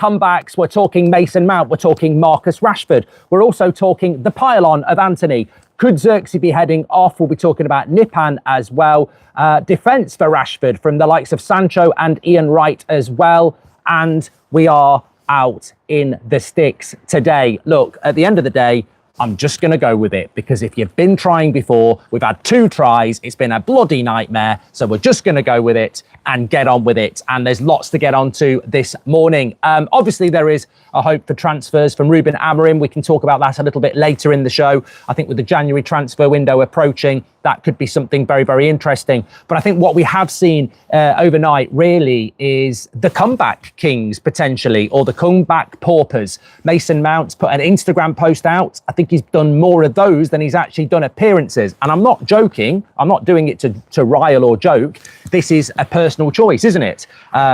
comebacks. We're talking Mason Mount. We're talking Marcus Rashford. We're also talking the pylon of Anthony. Could Xerxes be heading off? We'll be talking about Nipan as well. Defence for Rashford from the likes of Sancho and Ian Wright as well. And we are out in the sticks today. Look, at the end of the day, I'm just going to go with it, because if you've been trying before, we've had 2 tries. It's been a bloody nightmare. So we're just going to go with it and get on with it. And there's lots to get on to this morning. Obviously, there is a hope for transfers from Ruben Amorim. We can talk about that a little bit later in the show. I think with the January transfer window approaching, that could be something very, very interesting. But I think what we have seen overnight really is the comeback kings, potentially, or the comeback paupers. Mason Mount's put an Instagram post out. I think he's done more of those than he's actually done appearances. And I'm not joking. I'm not doing it to rile or joke. This is a personal choice, isn't it?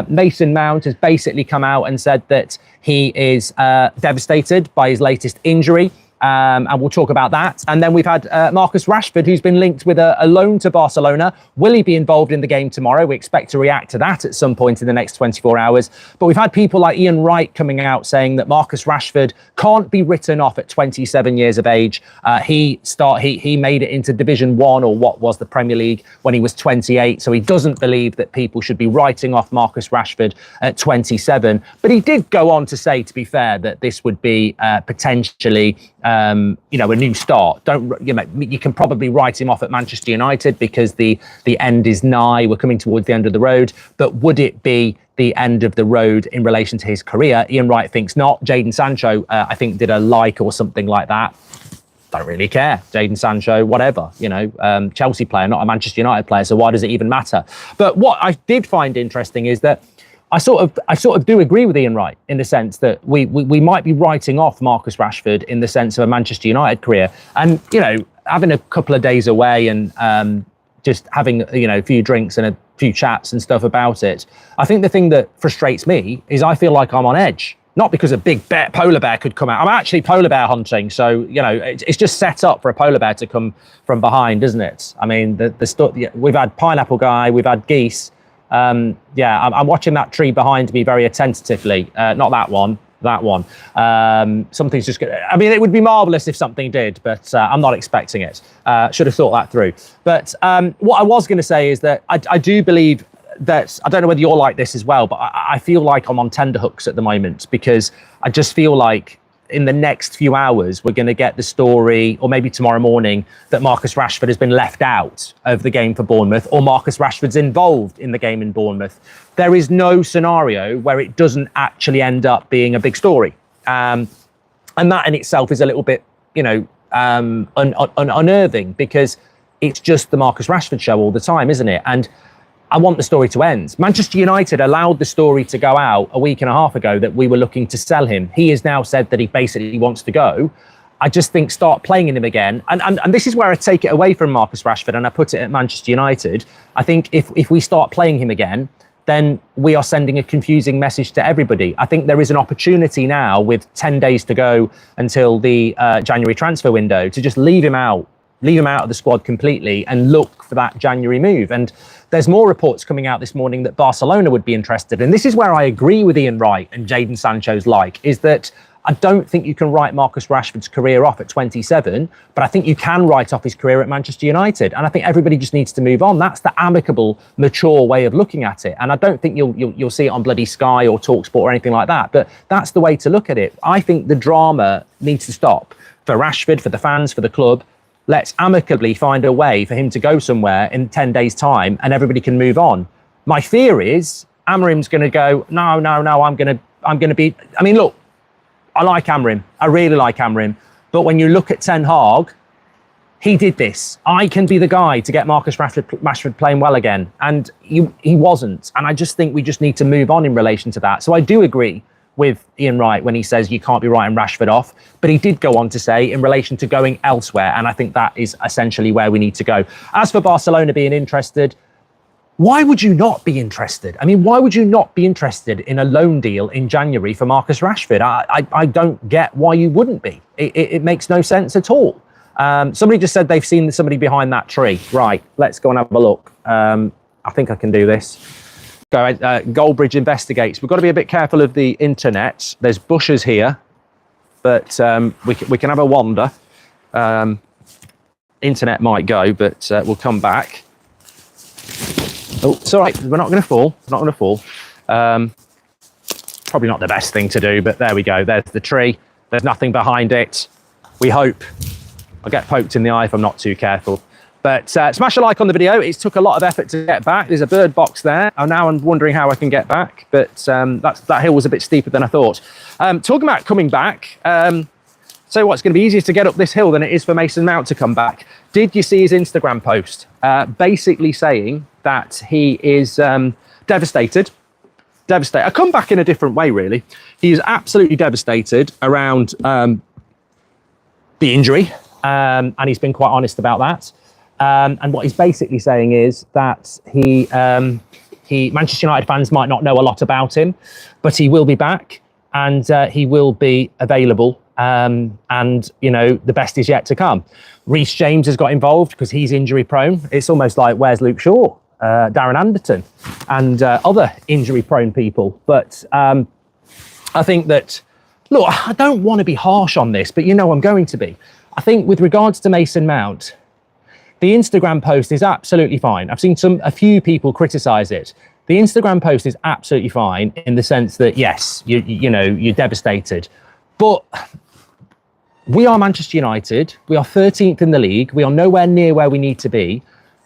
Mason Mount has basically come out and said that he is devastated by his latest injury. And we'll talk about that. And then we've had Marcus Rashford, who's been linked with a loan to Barcelona. Will he be involved in the game tomorrow? We expect to react to that at some point in the next 24 hours. But we've had people like Ian Wright coming out saying that Marcus Rashford can't be written off at 27 years of age. He made it into Division 1, or what was the Premier League, when he was 28. So he doesn't believe that people should be writing off Marcus Rashford at 27. But he did go on to say, to be fair, that this would be potentially a new start. You can probably write him off at Manchester United because the end is nigh. We're coming towards the end of the road. But would it be the end of the road in relation to his career? Ian Wright thinks not. Jadon Sancho, I think, did a like or something like that. Don't really care. Jadon Sancho, whatever, Chelsea player, not a Manchester United player. So why does it even matter? But what I did find interesting is that I sort of do agree with Ian Wright in the sense that we might be writing off Marcus Rashford in the sense of a Manchester United career. And, having a couple of days away and just having, a few drinks and a few chats and stuff about it. I think the thing that frustrates me is I feel like I'm on edge. Not because a big polar bear could come out. I'm actually polar bear hunting. So, it's just set up for a polar bear to come from behind, isn't it? I mean, we've had pineapple guy, we've had geese. I'm watching that tree behind me very attentively. Not that one, that one. Something's just good. I mean, it would be marvellous if something did, but I'm not expecting it. Should have thought that through. But what I was going to say is that I do believe that, I don't know whether you're like this as well, but I feel like I'm on tenterhooks at the moment, because I just feel like in the next few hours, we're going to get the story, or maybe tomorrow morning, that Marcus Rashford has been left out of the game for Bournemouth, or Marcus Rashford's involved in the game in Bournemouth. There is no scenario where it doesn't actually end up being a big story. And that in itself is a little bit, unnerving, because it's just the Marcus Rashford show all the time, isn't it? And I want the story to end. Manchester United allowed the story to go out a week and a half ago that we were looking to sell him. He has now said that he basically wants to go. I just think start playing him again. And this is where I take it away from Marcus Rashford and I put it at Manchester United. I think if we start playing him again, then we are sending a confusing message to everybody. I think there is an opportunity now, with 10 days to go until the January transfer window, to just leave him out of the squad completely and look for that January move. And there's more reports coming out this morning that Barcelona would be interested. And this is where I agree with Ian Wright and Jadon Sancho's is that I don't think you can write Marcus Rashford's career off at 27, but I think you can write off his career at Manchester United. And I think everybody just needs to move on. That's the amicable, mature way of looking at it. And I don't think you'll see it on bloody Sky or TalkSport or anything like that. But that's the way to look at it. I think the drama needs to stop for Rashford, for the fans, for the club. Let's amicably find a way for him to go somewhere in 10 days' time and everybody can move on. My fear is Amorim's going to go, no, I'm going to be... I mean, look, I like Amorim. I really like Amorim. But when you look at Ten Hag, he did this. I can be the guy to get Marcus Rashford playing well again. And he wasn't. And I just think we just need to move on in relation to that. So I do agree with Ian Wright when he says you can't be writing Rashford off. But he did go on to say in relation to going elsewhere, and I think that is essentially where we need to go. As for Barcelona being interested, why would you not be interested? I mean, why would you not be interested in a loan deal in January for Marcus Rashford? I don't get why you wouldn't be. It makes no sense at all. Somebody just said they've seen somebody behind that tree. Right, let's go and have a look. I think I can do this. Goldbridge investigates. We've got to be a bit careful of the internet. There's bushes here, but we can have a wander. Internet might go, but we'll come back. Oh, it's all right. We're not going to fall. We're not going to fall. Probably not the best thing to do, but there we go. There's the tree. There's nothing behind it. We hope. I'll get poked in the eye if I'm not too careful. But smash a like on the video. It took a lot of effort to get back. There's a bird box there. And now I'm wondering how I can get back. But that hill was a bit steeper than I thought. Talking about coming back, so what's going to be easier to get up this hill than it is for Mason Mount to come back. Did you see his Instagram post? Basically saying that he is devastated. Devastated. I come back in a different way, really. He is absolutely devastated around the injury. And he's been quite honest about that. And what he's basically saying is that Manchester United fans might not know a lot about him, but he will be back and he will be available. And, you know, the best is yet to come. Reece James has got involved because he's injury prone. It's almost like, where's Luke Shaw, Darren Anderton and other injury prone people. But I think that, look, I don't want to be harsh on this, but you know I'm going to be. I think with regards to Mason Mount, the Instagram post is absolutely fine. I've seen a few people criticise it. The Instagram post is absolutely fine in the sense that, yes, you know, you're devastated. But we are Manchester United. We are 13th in the league. We are nowhere near where we need to be.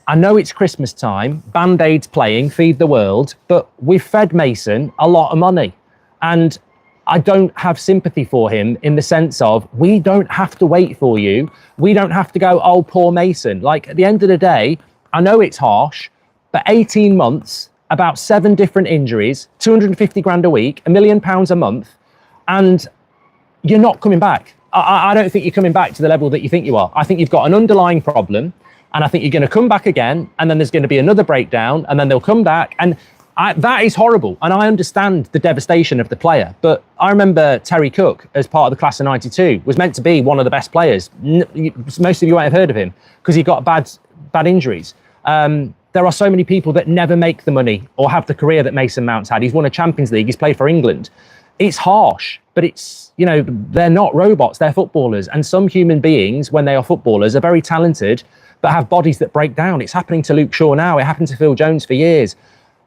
I know it's Christmas time, Band-Aid's playing, feed the world, but we've fed Mason a lot of money. And I don't have sympathy for him in the sense of, we don't have to wait for you. We don't have to go, oh, poor Mason. Like, at the end of the day, I know it's harsh, but 18 months, about 7 different injuries, 250 grand a week, £1 million a month, and you're not coming back. I don't think you're coming back to the level that you think you are. I think you've got an underlying problem, and I think you're going to come back again, and then there's going to be another breakdown, and then they'll come back, and that is horrible, and I understand the devastation of the player. But I remember Terry Cook, as part of the class of '92, was meant to be one of the best players. Most of you might have heard of him because he got bad injuries. There are so many people that never make the money or have the career that Mason Mount's had. He's won a Champions League. He's played for England. It's harsh, but it's, you know, they're not robots. They're footballers, and some human beings, when they are footballers, are very talented, but have bodies that break down. It's happening to Luke Shaw now. It happened to Phil Jones for years.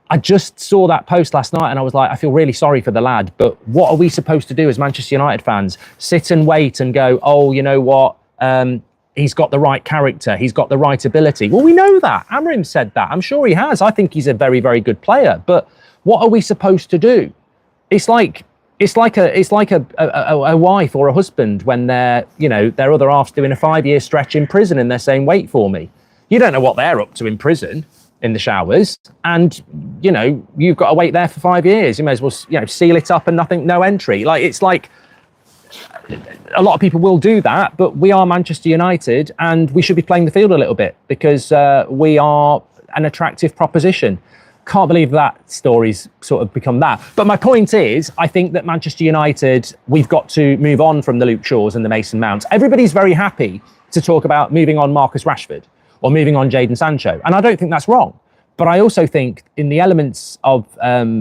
I just saw that post last night and I was like, I feel really sorry for the lad, but what are we supposed to do as Manchester United fans? Sit and wait and go, oh, you know what? He's got the right character. He's got the right ability. Well, we know that. Amorim said that. I'm sure he has. I think he's a very, very good player. But what are we supposed to do? It's like a wife or a husband when their other half's doing a 5-year stretch in prison and they're saying, wait for me. You don't know what they're up to in prison, in the showers, and you know you've got to wait there for 5 years. You may as well, you know, seal it up and no entry. Like, it's like a lot of people will do that, but we are Manchester United and we should be playing the field a little bit because we are an attractive proposition. Can't believe that story's sort of become that. But my point is, I think that Manchester United, we've got to move on from the Luke Shaws and the Mason Mounts. Everybody's very happy to talk about moving on Marcus Rashford or moving on Jadon Sancho. And I don't think that's wrong. But I also think in the elements of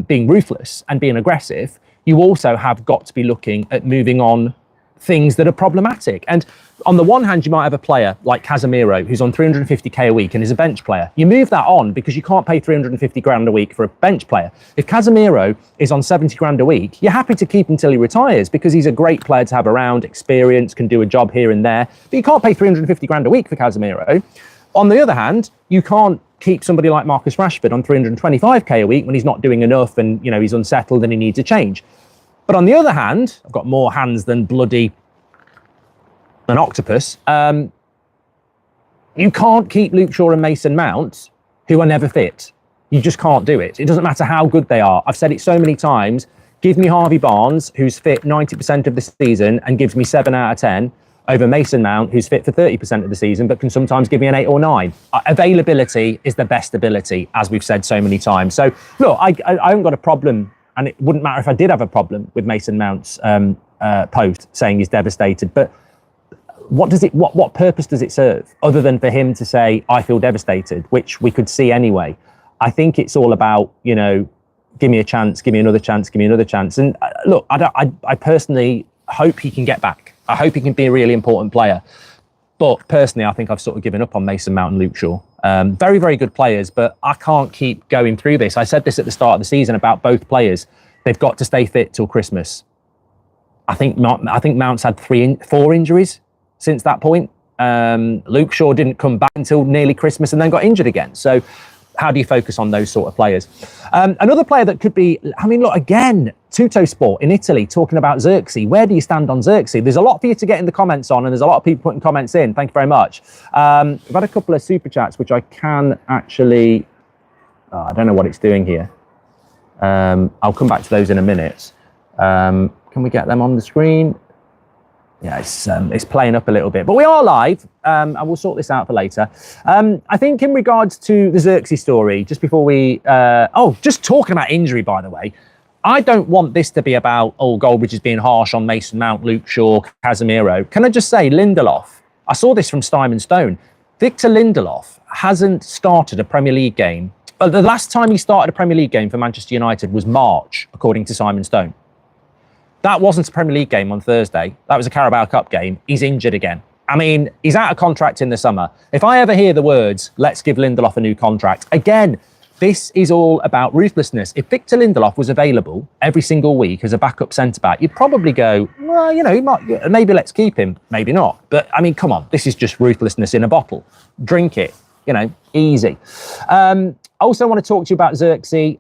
being ruthless and being aggressive, you also have got to be looking at moving on things that are problematic. And on the one hand, you might have a player like Casemiro, who's on 350k a week and is a bench player. You move that on because you can't pay 350 grand a week for a bench player. If Casemiro is on 70 grand a week, you're happy to keep him till he retires because he's a great player to have around, experience, can do a job here and there. But you can't pay 350 grand a week for Casemiro. On the other hand, you can't keep somebody like Marcus Rashford on 325k a week when he's not doing enough and, you know, he's unsettled and he needs a change. But on the other hand, I've got more hands than bloody an octopus. You can't keep Luke Shaw and Mason Mount, who are never fit. You just can't do it. It doesn't matter how good they are. I've said it so many times. Give me Harvey Barnes, who's fit 90% of the season and gives me 7 out of 10, over Mason Mount, who's fit for 30% of the season, but can sometimes give me an 8 or 9. Availability is the best ability, as we've said so many times. So, look, I haven't got a problem, and it wouldn't matter if I did have a problem with Mason Mount's post saying he's devastated. But what purpose does it serve other than for him to say, I feel devastated, which we could see anyway? I think it's all about, you know, give me a chance, give me another chance, give me another chance. And look, I personally hope he can get back. I hope he can be a really important player. But personally, I think I've sort of given up on Mason Mount and Luke Shaw. Very, very good players, but I can't keep going through this. I said this at the start of the season about both players. They've got to stay fit till Christmas. I think Mount's had 4 injuries since that point. Luke Shaw didn't come back until nearly Christmas and then got injured again. So how do you focus on those sort of players? Another player that could be, I mean, look, again, Tuttosport in Italy talking about Xerxes. Where do you stand on Xerxes? There's a lot for you to get in the comments on, and there's a lot of people putting comments in. Thank you very much. We've had a couple of super chats, which I can actually, I don't know what it's doing here. I'll come back to those in a minute. Can we get them on the screen? Yeah, it's playing up a little bit, but we are live. I will sort this out for later. I think in regards to the Xerxes story, just before we, just talking about injury, by the way, I don't want this to be about, Goldbridge is being harsh on Mason Mount, Luke Shaw, Casemiro. Can I just say, Lindelof, I saw this from Simon Stone. Victor Lindelof hasn't started a Premier League game. The last time he started a Premier League game for Manchester United was March, according to Simon Stone. That wasn't a Premier League game on Thursday. That was a Carabao Cup game. He's injured again. I mean, he's out of contract in the summer. If I ever hear the words, let's give Lindelof a new contract, again, this is all about ruthlessness. If Victor Lindelof was available every single week as a backup centre-back, you'd probably go, well, you know, maybe let's keep him, maybe not. But, I mean, come on, this is just ruthlessness in a bottle. Drink it, you know, easy. I also want to talk to you about Xerxes.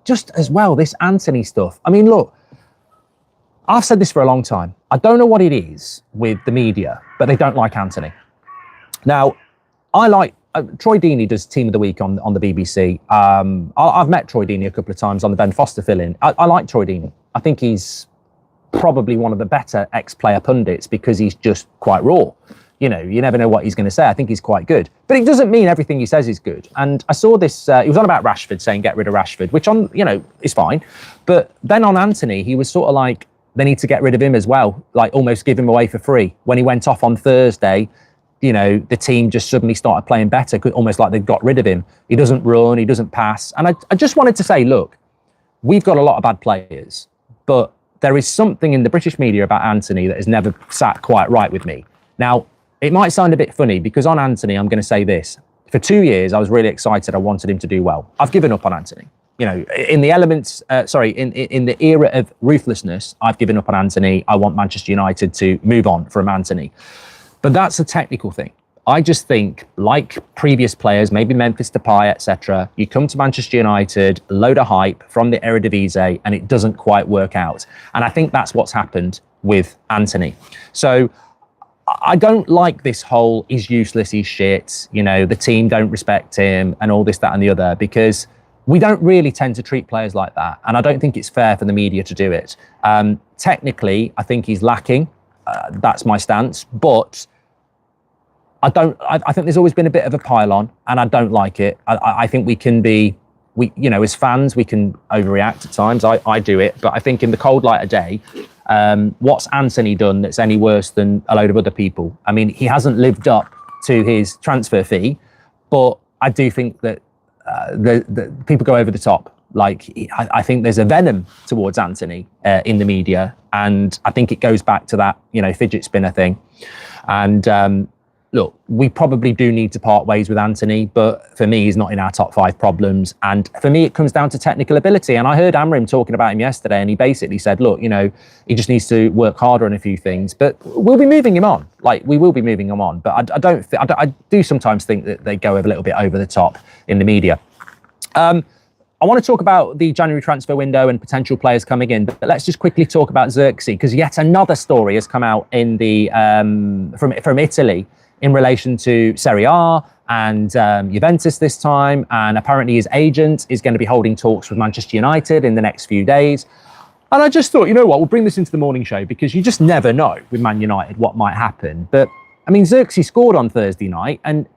Just as well, this Anthony stuff. I mean, look, I've said this for a long time. I don't know what it is with the media, but they don't like Anthony. Now, I like Troy Deeney does Team of the Week on the BBC. I've met Troy Deeney a couple of times on the Ben Foster fill-in. I like Troy Deeney. I think he's probably one of the better ex-player pundits because he's just quite raw. You know, you never know what he's going to say. I think he's quite good. But it doesn't mean everything he says is good. And I saw this, he was on about Rashford, saying get rid of Rashford, which is fine. But then on Anthony, he was sort of like, they need to get rid of him as well, like almost give him away for free. When he went off on Thursday, you know, the team just suddenly started playing better, almost like they got rid of him. He doesn't run, he doesn't pass. And I just wanted to say, look, we've got a lot of bad players, but there is something in the British media about Anthony that has never sat quite right with me. Now, it might sound a bit funny because on Anthony, I'm going to say this. For 2 years, I was really excited. I wanted him to do well. I've given up on Anthony. You know, in the elements, in the era of ruthlessness, I've given up on Anthony. I want Manchester United to move on from Anthony. But that's a technical thing. I just think, like previous players, maybe Memphis Depay, etc., you come to Manchester United, load of hype from the Eredivisie, and it doesn't quite work out. And I think that's what's happened with Anthony. So I don't like this whole, he's useless, he's shit, you know, the team don't respect him and all this, that and the other, because we don't really tend to treat players like that. And I don't think it's fair for the media to do it. Technically, I think he's lacking. That's my stance. But I think there's always been a bit of a pile-on, and I don't like it. I think as fans, we can overreact at times. I do it. But I think in the cold light of day, what's Anthony done that's any worse than a load of other people? I mean, he hasn't lived up to his transfer fee, but I do think that the people go over the top. Like, I think there's a venom towards Anthony in the media, and I think it goes back to that, you know, fidget spinner thing. And look, we probably do need to part ways with Anthony, but for me, he's not in our top 5 problems. And for me, it comes down to technical ability. And I heard Amorim talking about him yesterday, and he basically said, look, you know, he just needs to work harder on a few things. But we'll be moving him on. Like, we will be moving him on. But I do sometimes think that they go a little bit over the top in the media. I want to talk about the January transfer window and potential players coming in, but let's just quickly talk about Xerxes, because yet another story has come out in the from Italy in relation to Serie A and Juventus this time, and apparently his agent is going to be holding talks with Manchester United in the next few days. And I just thought, you know what, we'll bring this into the morning show because you just never know with Man United what might happen. But I mean, Xerxes scored on Thursday night, and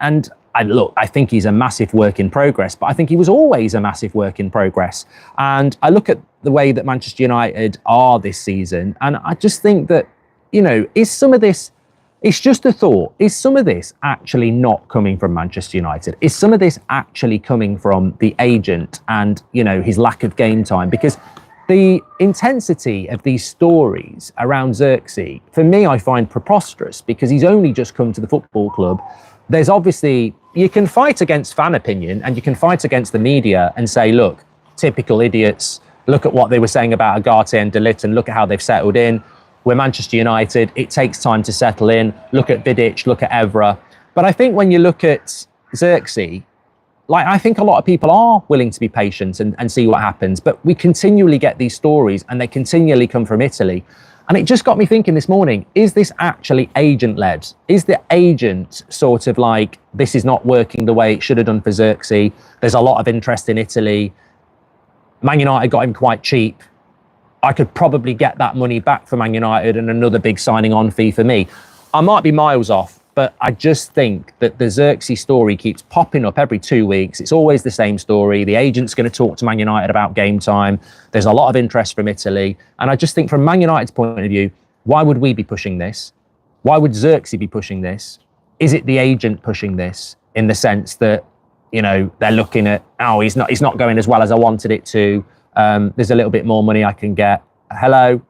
I think he's a massive work in progress, but I think he was always a massive work in progress. And I look at the way that Manchester United are this season, and I just think that, you know, is some of this It's just a thought. Is some of this actually not coming from Manchester United? Is some of this actually coming from the agent and, you know, his lack of game time? Because the intensity of these stories around Xerxes, for me, I find preposterous, because he's only just come to the football club. There's obviously, you can fight against fan opinion and you can fight against the media and say, look, typical idiots, look at what they were saying about Agate and De Ligt and look at how they've settled in. We're Manchester United, it takes time to settle in. Look at Vidic, look at Evra. But I think when you look at Xerxes, like, I think a lot of people are willing to be patient and see what happens. But we continually get these stories and they continually come from Italy. And it just got me thinking this morning, is this actually agent-led? Is the agent sort of like, this is not working the way it should have done for Xerxes? There's a lot of interest in Italy. Man United got him quite cheap. I could probably get that money back for Man United and another big signing on fee for me. I might be miles off, but I just think that the Xerxes story keeps popping up every 2 weeks. It's always the same story. The agent's going to talk to Man United about game time. There's a lot of interest from Italy. And I just think from Man United's point of view, why would we be pushing this? Why would Xerxes be pushing this? Is it the agent pushing this in the sense that, you know, they're looking at, oh, he's not going as well as I wanted it to. There's a little bit more money I can get. Hello.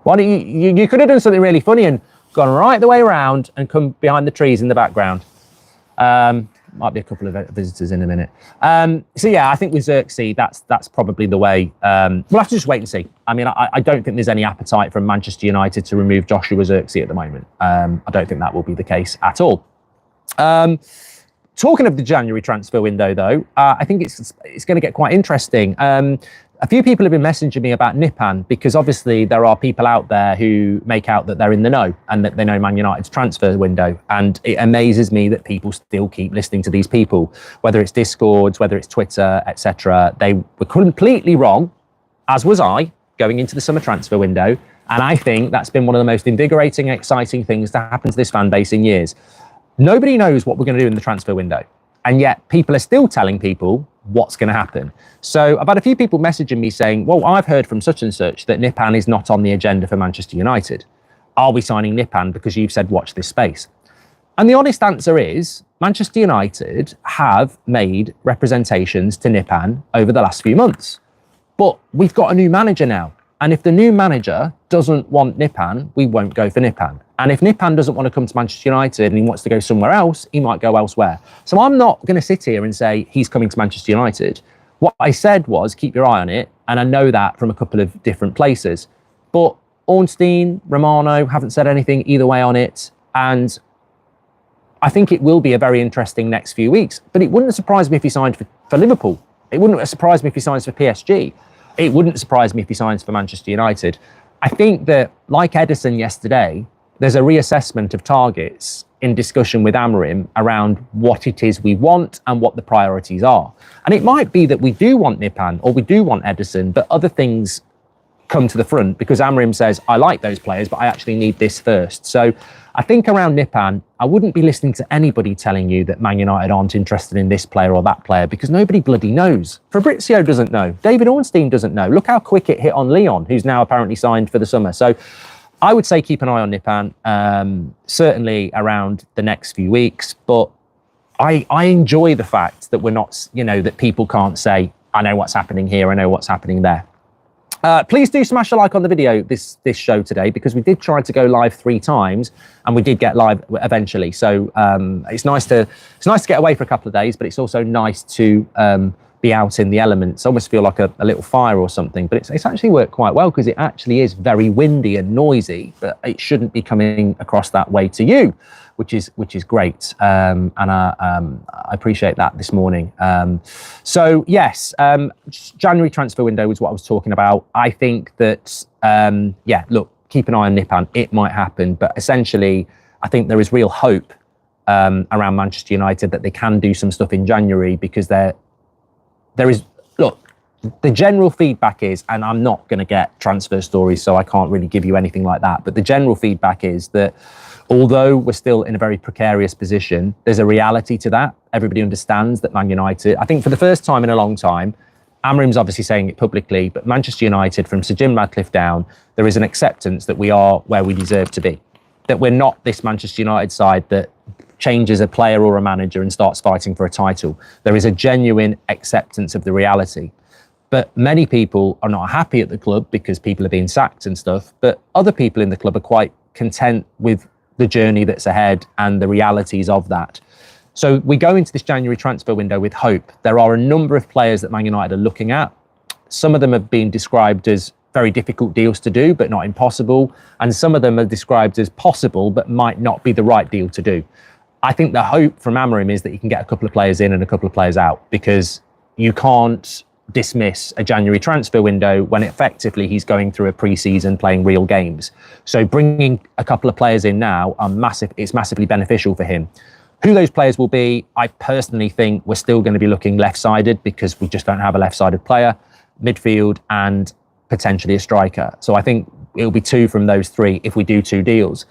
Why don't you could have done something really funny and gone right the way around and come behind the trees in the background. Might be a couple of visitors in a minute. So yeah, I think with Xerxes, that's probably the way. We'll have to just wait and see. I mean, I don't think there's any appetite from Manchester United to remove Joshua Xerxes at the moment. I don't think that will be the case at all. Talking of the January transfer window, though, I think it's going to get quite interesting. A few people have been messaging me about Nipan, because obviously there are people out there who make out that they're in the know and that they know Man United's transfer window. And it amazes me that people still keep listening to these people, whether it's Discords, whether it's Twitter, etc. They were completely wrong, as was I, going into the summer transfer window. And I think that's been one of the most invigorating, exciting things to happen to this fan base in years. Nobody knows what we're going to do in the transfer window. And yet people are still telling people what's going to happen. So I've had a few people messaging me saying, well, I've heard from such and such that Nipan is not on the agenda for Manchester United. Are we signing Nipan because you've said watch this space? And the honest answer is Manchester United have made representations to Nipan over the last few months. But we've got a new manager now. And if the new manager doesn't want Nipan, we won't go for Nipan. And if Nipan doesn't want to come to Manchester United and he wants to go somewhere else, he might go elsewhere. So I'm not going to sit here and say he's coming to Manchester United. What I said was keep your eye on it. And I know that from a couple of different places. But Ornstein, Romano haven't said anything either way on it. And I think it will be a very interesting next few weeks. But it wouldn't surprise me if he signed for Liverpool. It wouldn't surprise me if he signs for PSG. It wouldn't surprise me if he signs for Manchester United. I think that, like Edison yesterday, there's a reassessment of targets in discussion with Amorim around what it is we want and what the priorities are. And it might be that we do want Nipan or we do want Edison, but other things come to the front because Amorim says, I like those players, but I actually need this first. So I think around Nipan, I wouldn't be listening to anybody telling you that Man United aren't interested in this player or that player because nobody bloody knows. Fabrizio doesn't know. David Ornstein doesn't know. Look how quick it hit on Leon, who's now apparently signed for the summer. So I would say keep an eye on Nipan, certainly around the next few weeks. But I enjoy the fact that we're not, that people can't say, I know what's happening here, I know what's happening there. Please do smash a like on the video this show today, because we did try to go live 3 times and we did get live eventually. So it's nice to get away for a couple of days, but it's also nice to be out in the elements. I almost feel like a little fire or something, but it's actually worked quite well because it actually is very windy and noisy, but it shouldn't be coming across that way to you, which is great. And I appreciate that this morning. So yes, January transfer window is what I was talking about. I think that, look, keep an eye on Nipan. It might happen, but essentially, I think there is real hope around Manchester United that they can do some stuff in January because the general feedback is, and I'm not going to get transfer stories, so I can't really give you anything like that, but the general feedback is that although we're still in a very precarious position, there's a reality to that. Everybody understands that Man United, I think for the first time in a long time, Amorim's obviously saying it publicly, but Manchester United, from Sir Jim Radcliffe down, there is an acceptance that we are where we deserve to be. That we're not this Manchester United side that changes a player or a manager and starts fighting for a title. There is a genuine acceptance of the reality. But many people are not happy at the club because people are being sacked and stuff. But other people in the club are quite content with the journey that's ahead and the realities of that. So we go into this January transfer window with hope. There are a number of players that Man United are looking at. Some of them have been described as very difficult deals to do, but not impossible. And some of them are described as possible, but might not be the right deal to do. I think the hope from Amorim is that he can get a couple of players in and a couple of players out, because you can't dismiss a January transfer window when effectively he's going through a pre-season playing real games. So bringing a couple of players in now it's massively beneficial for him. Who those players will be, I personally think we're still going to be looking left-sided because we just don't have a left-sided player, midfield and potentially a striker. So I think it'll be two from those three if we do two deals.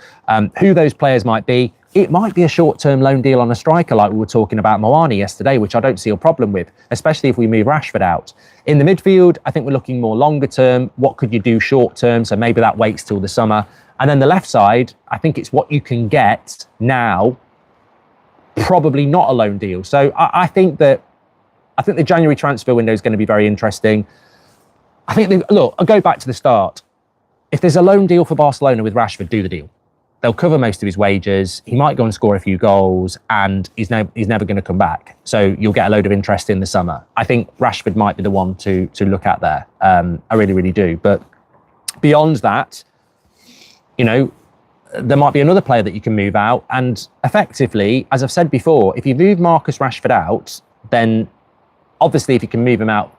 Who those players might be, it might be a short-term loan deal on a striker like we were talking about Moani yesterday, which I don't see a problem with, especially if we move Rashford out. In the midfield, I think we're looking more longer-term. What could you do short-term? So maybe that waits till the summer. And then the left side, I think it's what you can get now, probably not a loan deal. So I think the January transfer window is going to be very interesting. I think, look, I'll go back to the start. If there's a loan deal for Barcelona with Rashford, do the deal. They'll cover most of his wages. He might go and score a few goals, and he's never going to come back. So you'll get a load of interest in the summer. I think Rashford might be the one to look at there. I really, really do. But beyond that, you know, there might be another player that you can move out. And effectively, as I've said before, if you move Marcus Rashford out, then obviously if you can move him out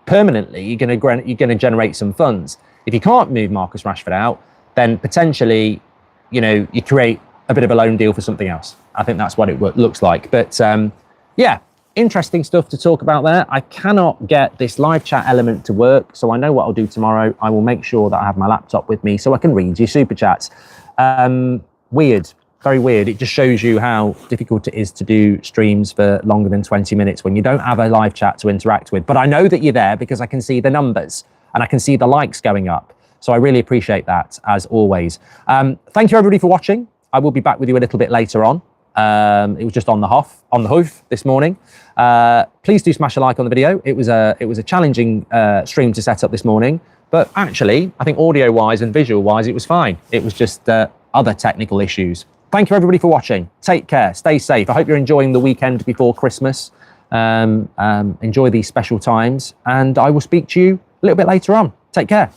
permanently, you're going to generate some funds. If you can't move Marcus Rashford out, then potentially, you know, you create a bit of a loan deal for something else. I think that's what it looks like. But yeah, interesting stuff to talk about there. I cannot get this live chat element to work, so I know what I'll do tomorrow. I will make sure that I have my laptop with me so I can read your super chats. Weird, very weird. It just shows you how difficult it is to do streams for longer than 20 minutes when you don't have a live chat to interact with. But I know that you're there because I can see the numbers and I can see the likes going up. So I really appreciate that, as always. Thank you, everybody, for watching. I will be back with you a little bit later on. It was just on the hoof this morning. Please do smash a like on the video. It was a challenging stream to set up this morning, but actually, I think audio-wise and visual-wise, it was fine. It was just other technical issues. Thank you, everybody, for watching. Take care. Stay safe. I hope you're enjoying the weekend before Christmas. Enjoy these special times, and I will speak to you a little bit later on. Take care.